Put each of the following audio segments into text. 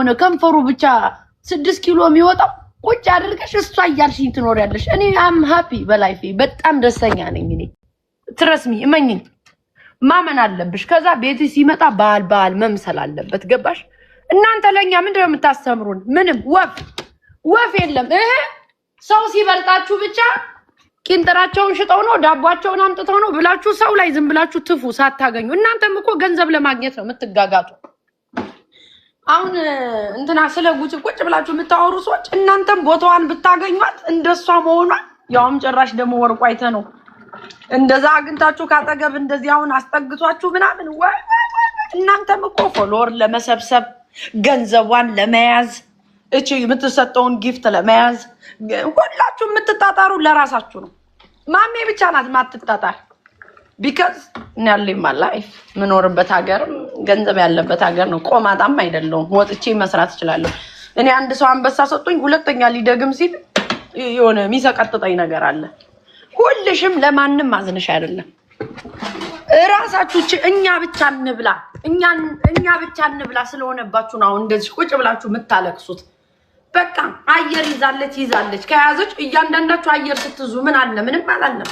የሆነ ከንፈሩ ብቻ 6 ኪሎ የሚወጣው ቁጭ አድርገሽ እሷ እያልሽኝ ትኖሪያለሽ። እኔ አም ሃፒ በላይፌ በጣም ደስተኛ ነኝ። እኔ ትረስሚ እመኝኝ ማመን አለብሽ። ከዛ ቤት ሲመጣ ባል መምሰል አለበት። ገባሽ? እናንተ ለኛ ምንድነው የምታስተምሩን? ምንም ወፍ የለም። ሰው ሲበልጣችሁ ብቻ ቂንጥራቸውን ሽጠው ነው ዳቧቸውን አምጥተው ነው ብላችሁ ሰው ላይ ዝም ብላችሁ ትፉ ሳታገኙ። እናንተም እኮ ገንዘብ ለማግኘት ነው የምትጋጋጡ። አሁን እንትና ስለ ጉጭ ቁጭ ብላችሁ የምታወሩ ሰዎች እናንተም ቦታዋን ብታገኟት እንደሷ መሆኗ ያውም ጭራሽ ደግሞ ወርቁ አይተ ነው እንደዛ አግንታችሁ ካጠገብ እንደዚህ አሁን አስጠግቷችሁ ምናምን ወይ እናንተም እኮ ፎሎወር ለመሰብሰብ ገንዘቧን ለመያዝ እቺ የምትሰጠውን ጊፍት ለመያዝ ሁላችሁ የምትጣጣሩ ለራሳችሁ ነው። ማሜ ብቻ ናት ማትጣጣር። ቢካዝ እናለኝ ማላይፍ ምኖርበት ሀገር ገንዘብ ያለበት ሀገር ነው። ቆማጣም አይደለም። ወጥቼ መስራት እችላለሁ። እኔ አንድ ሰው አንበሳ ሰጥቶኝ ሁለተኛ ሊደግም ሲል የሆነ የሚሰቀጥጠኝ ነገር አለ። ሁልሽም ለማንም ማዝነሽ አይደለም። ራሳችሁ እኛ ብቻ እንብላ ስለሆነባችሁ ነው እንደዚህ ቁጭ ብላችሁ የምታለቅሱት። በቃ አየር ይዛለች ከያዘች እያንዳንዳችሁ አየር ስትዙ ምን አለ? ምንም አላለም።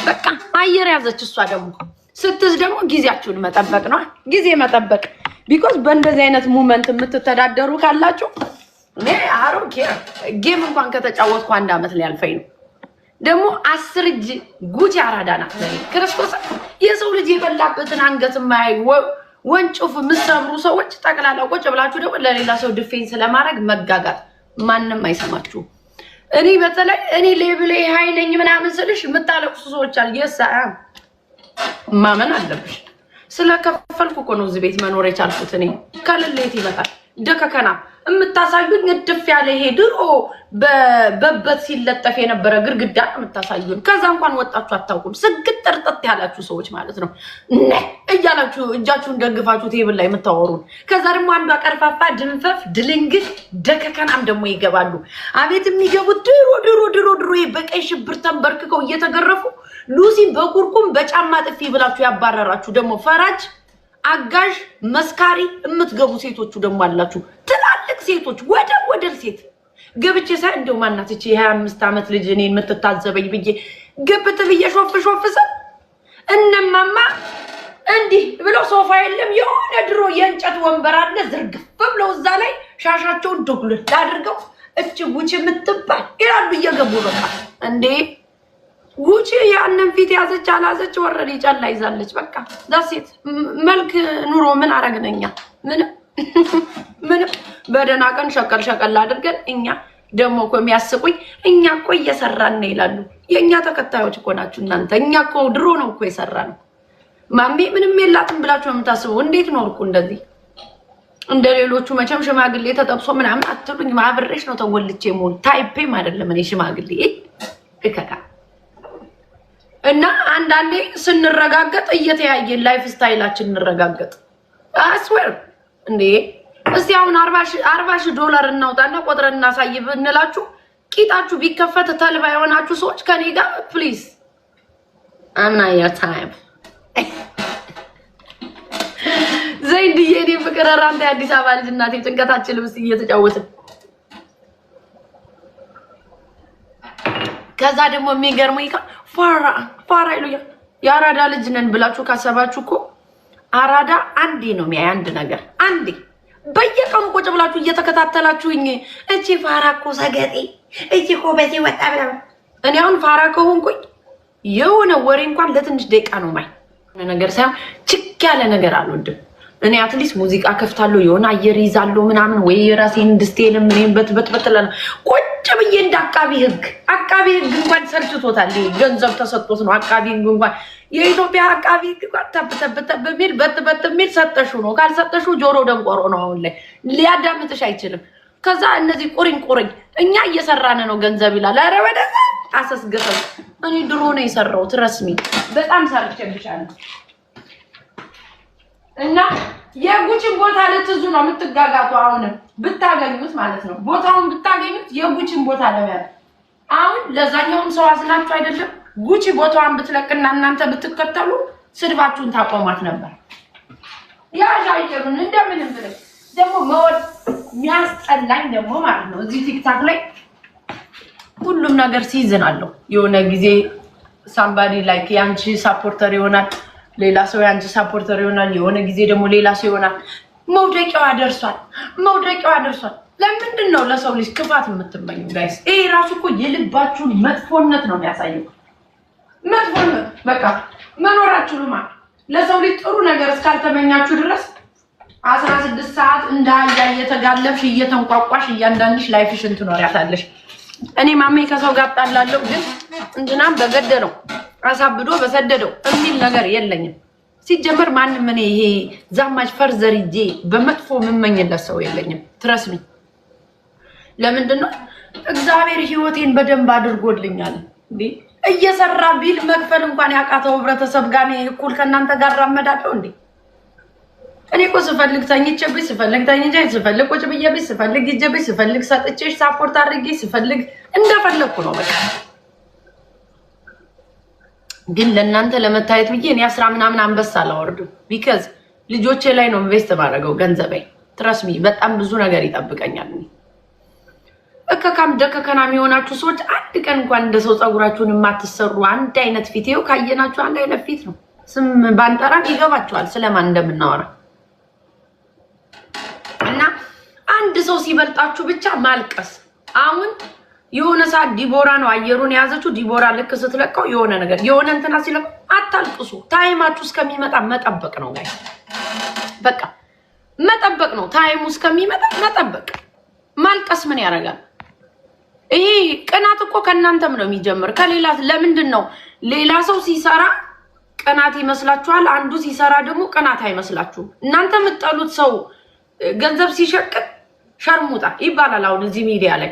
በቃ አየር ያዘች። እሷ ደግሞ ስትዝ ደግሞ ጊዜያችሁን መጠበቅ ነው። ጊዜ መጠበቅ ቢኮዝ በእንደዚህ አይነት ሙመንት የምትተዳደሩ ካላችሁ እኔ አሮኬ ጌም እንኳን ከተጫወትኩ 1 አመት ሊያልፈኝ ነው። ደግሞ 10 እጅ ጉቺ አራዳ ናት። ክርስቶስ የሰው ልጅ የበላበትን አንገት ማይ ወንጭፍ ምሰብሩ ሰዎች ጠቅላላ ቁጭ ብላችሁ ደግሞ ለሌላ ሰው ዲፌንስ ለማድረግ መጋጋጥ ማንም አይሰማችሁ። እኔ በተለይ እኔ ሌብል ሃይ ነኝ ምናምን ስልሽ የምታለቅሱ ሰዎች አሉ። የሳ ማመን አለብሽ። ስለከፈልኩ እኮ ነው እዚህ ቤት መኖር የቻልኩት። እኔ ከልሌት ይመጣል ደከከና የምታሳዩኝ እድፍ ያለ ይሄ ድሮ በበት ሲለጠፍ የነበረ ግርግዳ የምታሳዩን። ከዛ እንኳን ወጣችሁ አታውቁም። ስግጥ ጥርጥት ያላችሁ ሰዎች ማለት ነው እያላችሁ እጃችሁን ደግፋችሁ ቴብል ላይ የምታወሩን። ከዛ ደግሞ አንዷ ቀርፋፋ ድንፈፍ ድልንግል ደከከናም ደግሞ ይገባሉ። አቤት የሚገቡት ድሮ በቀይ ሽብር ተንበርክከው እየተገረፉ ሉሲን በኩርኩም በጫማ ጥፊ ብላችሁ ያባረራችሁ ደግሞ ፈራጅ አጋዥ መስካሪ የምትገቡ ሴቶቹ ደግሞ አላችሁ። ትላልቅ ሴቶች ወደል ሴት ገብቼ ሳይ እንደው ማናት እቺ 25 አመት ልጅ እኔ የምትታዘበኝ ብዬ ገብት ብዬ ሾፍ እነማማ እንዲህ ብለው ሶፋ የለም የሆነ ድሮ የእንጨት ወንበር አለ ዝርግፍ ብለው እዛ ላይ ሻሻቸውን ዶግል አድርገው እቺ ጉቺ የምትባል ይላሉ እየገቡ በቃ እንዴ ጉቺ ያንን ፊት ያዘች አላዘች ወረዲ ጫላ ይዛለች። በቃ ዳሴት መልክ ኑሮ ምን አረግነኛ? ምን በደና ቀን ሸቀል አድርገን እኛ ደሞ እኮ የሚያስቁኝ እኛ እኮ እየሰራን ነው ይላሉ። የኛ ተከታዮች እኮ ናችሁ እናንተ። እኛ እኮ ድሮ ነው እኮ የሰራን። ማሜ ምንም የላትም ብላችሁ የምታስቡ እንዴት ኖርኩ እንደዚህ? እንደሌሎቹ መቼም ሽማግሌ ተጠብሶ ምናምን አትሉኝ። ማብሬሽ ነው ተወልቼ ሞል ታይፔም አይደለም እኔ ሽማግሌ እከካ እና አንዳንዴ ስንረጋገጥ እየተያየን ላይፍ ስታይላችን እንረጋገጥ። አስዌር እንዴ እስቲ አሁን 40 ዶላር እናውጣና ቆጥረን እናሳይ ብንላችሁ ቂጣችሁ ቢከፈት ተልባ የሆናችሁ ሰዎች ከኔ ጋር ፕሊዝ አምና ያ ታይም ዘይድዬ እኔ ፍቅር አራንተ አዲስ አበባ ልጅ እናቴ ጭንቀታችን ልብስ እየተጫወትን ከዛ ደግሞ የሚገርመኝ ፋራ ይሉኛ የአራዳ ልጅ ነን ብላችሁ ካሰባችሁ እኮ አራዳ አንዴ ነው አንድ ነገር አንዴ በየቀኑ ቁጭ ብላችሁ እየተከታተላችሁኝ እቺ ፋራ እኮ ሰገጤ እቺ እኮ በዚህ ወጣ ብላ እኔ አሁን ፋራ ከሆንኩኝ የሆነ ወሬ እንኳን ለትንሽ ደቂቃ ነው ማይ ነገር ሳይሆን ችክ ያለ ነገር አልወድም። እኔ አትሊስት ሙዚቃ ከፍታለሁ የሆነ አየር ይዛለሁ ምናምን ወይ የራሴን ድስቴንም እኔም በትበትበትላ ቁጭ ብዬ እንደ አቃቢ ህግ እንኳን ሰልችቶታል። ገንዘብ ተሰጥቶት ነው አቃቢ ህግ እንኳን የኢትዮጵያ አቃቢ ህግ ተብተብተብ በሚል በትበትሚል ሰጠሹ ነው። ካልሰጠሹ ጆሮ ደንቆሮ ነው። አሁን ላይ ሊያዳምጥሽ አይችልም። ከዛ እነዚህ ቁሪኝ እኛ እየሰራን ነው ገንዘብ ይላል። አረ ወደዛ አሰስገሰው እኔ ድሮ ነው የሰራሁት ረስሚ በጣም ሰርቼብሻለሁ። እና የጉቺን ቦታ ልትዙ ነው የምትጋጋቱ። አሁን ብታገኙት ማለት ነው ቦታውን ብታገኙት የጉቺን ቦታ ለማለት አሁን ለዛኛውም ሰው አዝናችሁ አይደለም ጉቺ ቦታዋን ብትለቅና እናንተ ብትከተሉ ስድባችሁን ታቆማት ነበር። ያ ጃይጀሩን እንደምንም ብለሽ ደግሞ መወድ ያስጠላኝ ደግሞ ማለት ነው እዚህ ቲክታክ ላይ ሁሉም ነገር ሲዝን አለው። የሆነ ጊዜ ሳምባዲ ላይክ ያንቺ ሳፖርተር ይሆናል፣ ሌላ ሰው ያንቺ ሳፖርተር ይሆናል። የሆነ ጊዜ ደግሞ ሌላ ሰው ይሆናል። መውደቂያው ደርሷል። ለምንድን ነው ለሰው ልጅ ክፋት የምትመኙ ጋይስ? ይሄ ራሱ እኮ የልባችሁን መጥፎነት ነው የሚያሳየው። መጥፎነት በቃ መኖራችሁማ ለሰው ልጅ ጥሩ ነገር እስካልተመኛችሁ ድረስ 16 ሰዓት እንዳያ እየተጋለብሽ እየተንቋቋሽ እያንዳንድሽ ላይፍሽን ትኖሪያታለሽ። እኔ ማሜ ከሰው ጋር ጣላለሁ ግን እንትናም በገደለው አሳብዶ በሰደደው የሚል ነገር የለኝም። ሲጀመር ማንም እኔ ይሄ ዛማች ፈርዘር ይጄ በመጥፎ የምመኝለት ሰው የለኝም። ትረስሚ ለምንድን ነው እግዚአብሔር ህይወቴን በደንብ አድርጎልኛል። እንዴ እየሰራ ቢል መክፈል እንኳን ያቃተው ህብረተሰብ ጋር እኔ እኩል ከእናንተ ጋር ራመዳለሁ እንዴ? እኔ እኮ ስፈልግ ተኝቼብሽ፣ ስፈልግ ተኝቼ፣ ስፈልግ ቁጭ ብዬብሽ፣ ስፈልግ ሂጄብሽ፣ ስፈልግ ሰጥቼሽ ሳፖርት አድርጌ፣ ስፈልግ እንደፈለግኩ ነው በቃ። ግን ለእናንተ ለመታየት ብዬ እኔ 10 ምናምን አንበሳ አላወርድም። ቢካዝ ልጆቼ ላይ ነው ኢንቨስት ማድረገው ገንዘቤ። ትረስሚ በጣም ብዙ ነገር ይጠብቀኛል። እከካም ደከከናም የሆናችሁ ሰዎች አንድ ቀን እንኳን እንደ ሰው ፀጉራችሁን የማትሰሩ አንድ አይነት ፊት ይኸው ካየናችሁ አንድ አይነት ፊት ነው። ስም ባንጠራም ይገባችኋል ስለማን እንደምናወራ። እና አንድ ሰው ሲበልጣችሁ ብቻ ማልቀስ። አሁን የሆነ ሰዓት ዲቦራ ነው አየሩን የያዘችው። ዲቦራ ልክ ስትለቀው የሆነ ነገር የሆነ እንትና ሲለቀው አታልቅሱ። ታይማችሁ እስከሚመጣ መጠበቅ ነው ጋይ። በቃ መጠበቅ ነው። ታይሙ እስከሚመጣ መጠበቅ። ማልቀስ ምን ያደርጋል? ይሄ ቅናት እኮ ከእናንተም ነው የሚጀምር ከሌላ። ለምንድን ነው ሌላ ሰው ሲሰራ ቅናት ይመስላችኋል? አንዱ ሲሰራ ደግሞ ቅናት አይመስላችሁም? እናንተ የምትጠሉት ሰው ገንዘብ ሲሸቅጥ ሸርሙጣ ይባላል። አሁን እዚህ ሚዲያ ላይ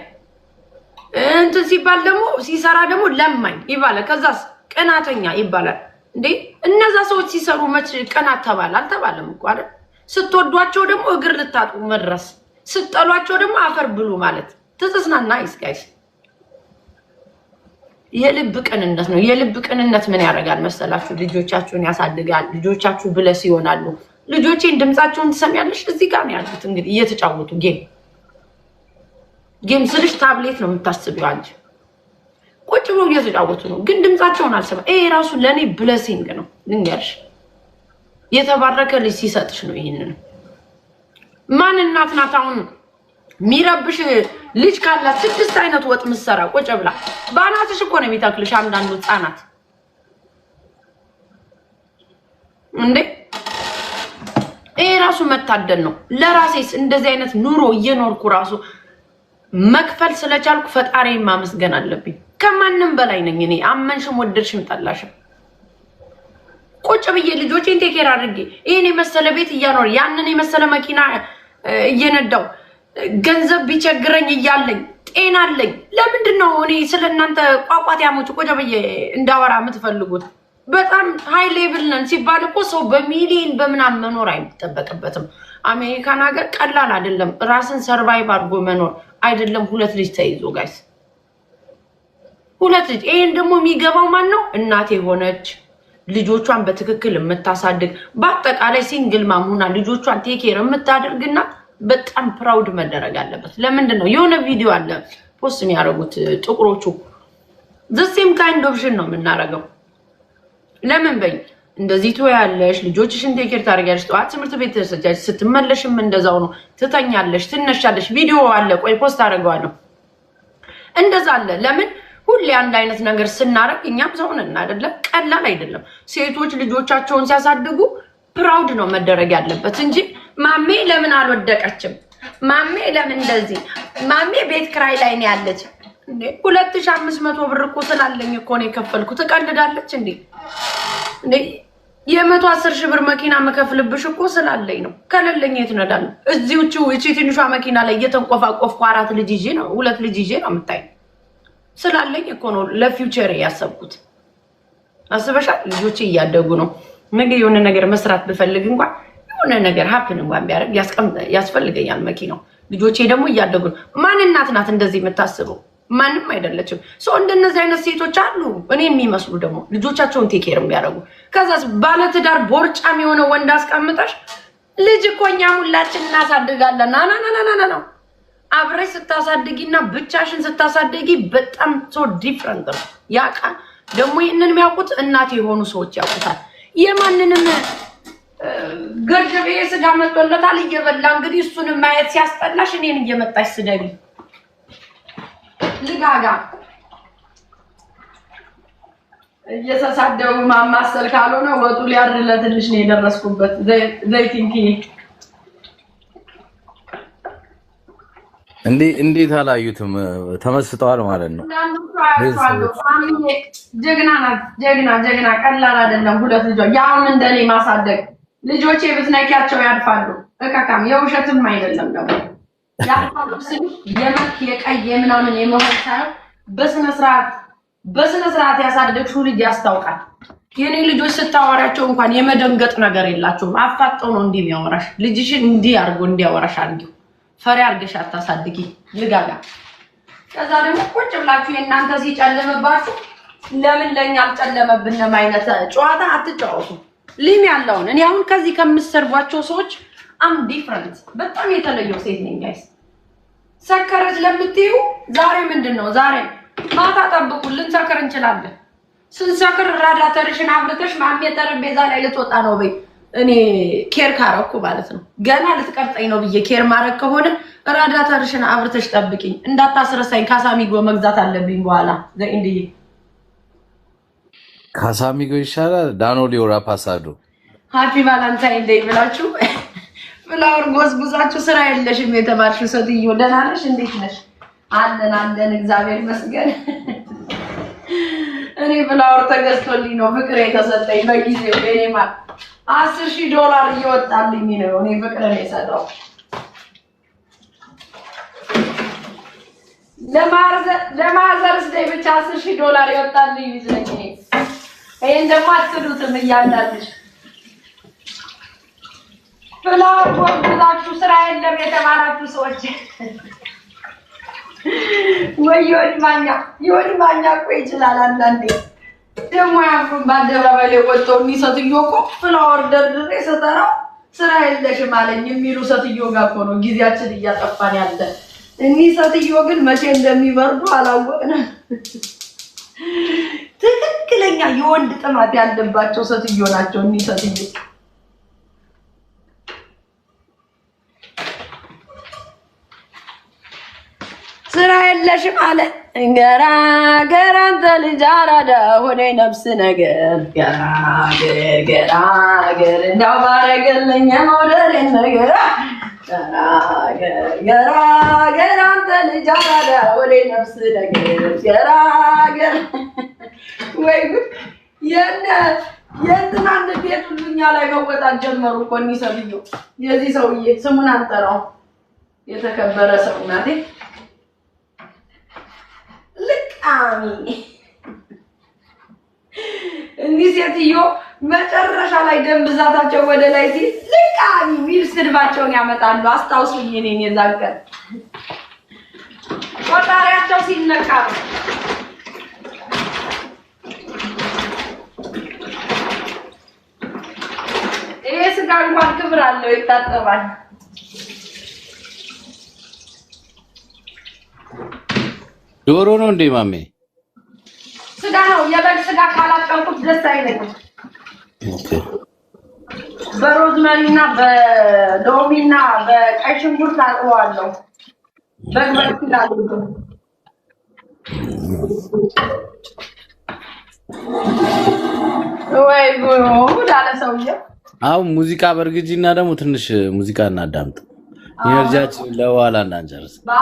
እንትን ሲባል ደግሞ ሲሰራ ደግሞ ለማኝ ይባላል። ከዛስ ቅናተኛ ይባላል። እንዴ እነዛ ሰዎች ሲሰሩ መች ቅናት ተባለ? አልተባለም እኮ አይደል? ስትወዷቸው ደግሞ እግር ልታጡ መድረስ፣ ስትጠሏቸው ደግሞ አፈር ብሉ ማለት ትዝዝናና ይስጋይስ። የልብ ቅንነት ነው። የልብ ቅንነት ምን ያደርጋል መሰላችሁ? ልጆቻችሁን ያሳድጋል። ልጆቻችሁ ብለስ ይሆናሉ። ልጆቼን ድምጻቸውን ትሰሚያለሽ? እዚህ ጋር ነው ያሉት እንግዲህ እየተጫወቱ ጌም ስልሽ ታብሌት ነው የምታስቢው አንቺ። ቁጭ ብለው እየተጫወቱ ነው፣ ግን ድምጻቸውን አልሰማ። ይሄ ራሱ ለኔ ብለሲንግ ነው። ልንገርሽ፣ የተባረከ ልጅ ሲሰጥሽ ነው። ይሄንን ማን እናት ናት አሁን ሚረብሽ ልጅ ካላት 6 አይነት ወጥ ምሰራ ቁጭ ብላ ባናትሽ እኮ ነው የሚታክልሽ። አንዳንዱ ህፃናት እንዴ ይሄ ራሱ መታደል ነው። ለራሴስ እንደዚህ አይነት ኑሮ እየኖርኩ ራሱ መክፈል ስለቻልኩ ፈጣሪን ማመስገን አለብኝ። ከማንም በላይ ነኝ እኔ። አመንሽም ወደድሽም ጠላሽም ቁጭ ብዬ ልጆቼን ቴኬር አድርጌ ይሄን የመሰለ ቤት እያኖር ያንን የመሰለ መኪና እየነዳው ገንዘብ ቢቸግረኝ እያለኝ ጤና አለኝ። ለምንድን ነው እኔ ስለእናንተ ቋቋት ያሞች ቁጭ ብዬ እንዳወራ የምትፈልጉት? በጣም ሃይ ሌቭል ነን ሲባል እኮ ሰው በሚሊዮን በምናምን መኖር አይጠበቅበትም። አሜሪካን ሀገር ቀላል አይደለም። ራስን ሰርቫይቭ አድርጎ መኖር አይደለም። 2 ልጅ ተይዞ ጋይስ 2 ልጅ። ይሄን ደግሞ የሚገባው ማን ነው? እናት የሆነች ልጆቿን በትክክል የምታሳድግ በአጠቃላይ ሲንግል ማሙና ልጆቿን ቴኬር የምታደርግና በጣም ፕራውድ መደረግ አለበት። ለምንድን ነው የሆነ ቪዲዮ አለ ፖስት የሚያደርጉት ጥቁሮቹ ዘሴም ካይንድ ኦፕሽን ነው የምናደርገው። ለምን በይ እንደዚህ ትወያለሽ፣ ልጆችሽን ቴኬር ታደርጊያለሽ፣ ጠዋት ትምህርት ቤት ተሰጃጅ፣ ስትመለሽም እንደዛው ነው፣ ትተኛለሽ፣ ትነሻለሽ። ቪዲዮ አለ፣ ቆይ ፖስት አደርገዋለሁ። እንደዛ አለ። ለምን ሁሌ አንድ አይነት ነገር ስናረግ እኛም ሰው ነን አይደለም? ቀላል አይደለም። ሴቶች ልጆቻቸውን ሲያሳድጉ ፕራውድ ነው መደረግ ያለበት እንጂ ማሜ ለምን አልወደቀችም፣ ማሜ ለምን እንደዚህ፣ ማሜ ቤት ክራይ ላይ ነው ያለች። 2500 ብር እኮ ስላለኝ እኮ ነው የከፈልኩት። ትቀልዳለች እንዴ? የ110 ሺህ ብር መኪና መከፍልብሽ እኮ ስላለኝ ነው። ከሌለኝ የት እነዳለሁ? እዚህቹ እቺ ትንሿ መኪና ላይ እየተንቆፋቆፍኩ 4 ልጅ ይዤ ነው 2 ልጅ ይዤ ነው የምታይ። ስላለኝ እኮ ነው ለፊውቸር ያሰብኩት። አስበሻል? ልጆቼ እያደጉ ነው። ነገ የሆነ ነገር መስራት ብፈልግ እንኳን የሆነ ነገር ሀፕን እንኳን ቢያደርግ ያስፈልገኛል መኪናው። ልጆቼ ደግሞ እያደጉ ነው። ማን እናት ናት እንደዚህ የምታስበው? ማንም አይደለችም። ሰው እንደነዚህ አይነት ሴቶች አሉ እኔ የሚመስሉ ደግሞ ልጆቻቸውን ቴኬር የሚያደርጉ። ከዛስ ባለትዳር ቦርጫም የሆነ ወንድ አስቀምጠሽ ልጅ እኮ እኛ ሁላችን እናሳድጋለን። ና አብረሽ ስታሳድጊና ብቻሽን ስታሳድጊ በጣም ሶ ዲፍረንት ነው። ያቃ ደግሞ ይሄንን የሚያውቁት እናት የሆኑ ሰዎች ያውቁታል። የማንንም ገርጀቤ ስጋ መጥቶለታል እየበላ እንግዲህ እሱንም ማየት ሲያስጠላሽ እኔን እየመጣሽ ስደቢ ልጋጋ እየተሳደቡ ማማሰል ካልሆነ ወጡ ሊያርለትልሽ ነው የደረስኩበት። ዘይቲንኪ እንዴት አላዩትም? ተመስጠዋል ማለት ነው። ጀግና ናት። ጀግና ቀላል አይደለም። ሁለት ልጆች ያውም እንደኔ ማሳደግ ልጆቼ ብትነኪያቸው ያድፋሉ። እካካም የውሸትም አይደለም ደግሞ ያድፋሉ ስል የመክ የቀይ የምናምን የመሆን ሳይሆን በስነ ስርዓት ያሳደግሽው ልጅ ያስታውቃል። የኔ ልጆች ስታወራቸው እንኳን የመደንገጥ ነገር የላቸውም። አፋጠው ነው እንዲህ የሚያወራሽ። ልጅሽን እንዲህ አድርጎ እንዲያወራሽ አድርጊው። ፈሪ አድርገሽ አታሳድጊ ልጋጋ። ከዛ ደግሞ ቁጭ ብላችሁ የእናንተ ሲጨልምባችሁ ለምን ለኛ አልጨለመብንም አይነት ጨዋታ አትጫወቱ። ሊም ያለውን እኔ አሁን ከዚህ ከምትሰርቧቸው ሰዎች አም ዲፍረንት በጣም የተለየው ሴት ነኝ ጋይስ። ሰከረች ለምትዩ ዛሬ ምንድነው? ዛሬ ማታ ጠብቁልን፣ ሰከር እንችላለን። ስንሰክር ራዳተርሽን አብርተሽ ማሜ ጠረጴዛ ላይ ልትወጣ ነው በይ። እኔ ኬር ካረኩ ማለት ነው ገና ልትቀርጠኝ ነው ብዬ ኬር ማረክ ከሆነ ራዳተርሽን አብርተሽ ጠብቂኝ። እንዳታስረሳኝ ካሳሚጎ መግዛት አለብኝ በኋላ ዘኢንዲይ ካሳሚጎ ይሻላል። ዳኖ ሊዮራ ፓሳዶ ሃፒ ቫለንታይን ዴይ ብላችሁ ፍላወር ጎዝጉዛችሁ ስራ የለሽም የተባልሽው ሴትዮ ደህና ነሽ? እንዴት ነሽ? አለን እግዚአብሔር ይመስገን። እኔ ፍላወር ተገዝቶልኝ ነው ፍቅር የተሰጠኝ በጊዜው እኔ ማለት $10,000 እየወጣልኝ ነው። እኔ ፍቅር ነው የሰጠው ለማዘርስ ደይ ብቻ $10,000 ይወጣልኝ ይዝነኝ። ይሄን ደግሞ አትሉትም እያንዳንድሽ ፍላወር ጎዝጉዛችሁ ስራ የለም የተባላችሁ ሰዎች ወይ ይወድማኛ እኮ ይችላል አንዳንዴ ደግሞ ያፍሩ በአደባባይ ላይ ወጥተው እኒ ሴትዮ እኮ ፍላወር ደርድሬ ስጠራው ስራ የለሽም አለኝ የሚሉ ሴትዮ ጋር እኮ ነው ጊዜያችን እያጠፋን ያለ። እኒ ሴትዮ ግን መቼ እንደሚበርዱ አላወቅንም። ትክክለኛ የወንድ ጥማት ያለባቸው ሴትዮ ናቸው እኒ ሴትዮ። ስራ የለሽም አለ ገራገር አንተ ልጅ አራዳ ሆነ ነፍስ ነገር ገራገር እንዳው ባረገልኝ መውደድ ነገር ገራገር አንተ ልጅ አራዳ ሆነ ነፍስ ነገር ገራገር ወይ የእንትናን ቤት ሁሉኛ ላይ መወጣት ጀመሩ እኮ እኒ ሴትዮ። የዚህ ሰውዬ ስሙን አንጠራው የተከበረ ሰው ናቴ ልቃሚ እንዲህ ሴትዮ መጨረሻ ላይ ደም ብዛታቸው ወደ ላይ ሲል ልቃሚ ሚል ስድባቸውን ያመጣሉ። አስታውሱኝ እኔን የዛን ቀን ቆጣሪያቸው ሲነካ ይሄ ስጋ እንኳን ክብር አለው ይታጠባል። ዶሮ ነው እንዴ ማሜ? ስጋ ነው። የበግ ስጋ ካላጠንኩት ደስ አይለኝም። በሮዝመሪና በሎሚና በቀይ ሽንኩርት አጥበዋለሁ። በግ ስላሉ ወይ ጉድ አለ ሰውዬው። አሁን ሙዚቃ በርግጂና ደግሞ ትንሽ ሙዚቃ እናዳምጥ። ኢነርጂያችን ለኋላ እንዳንጨርስ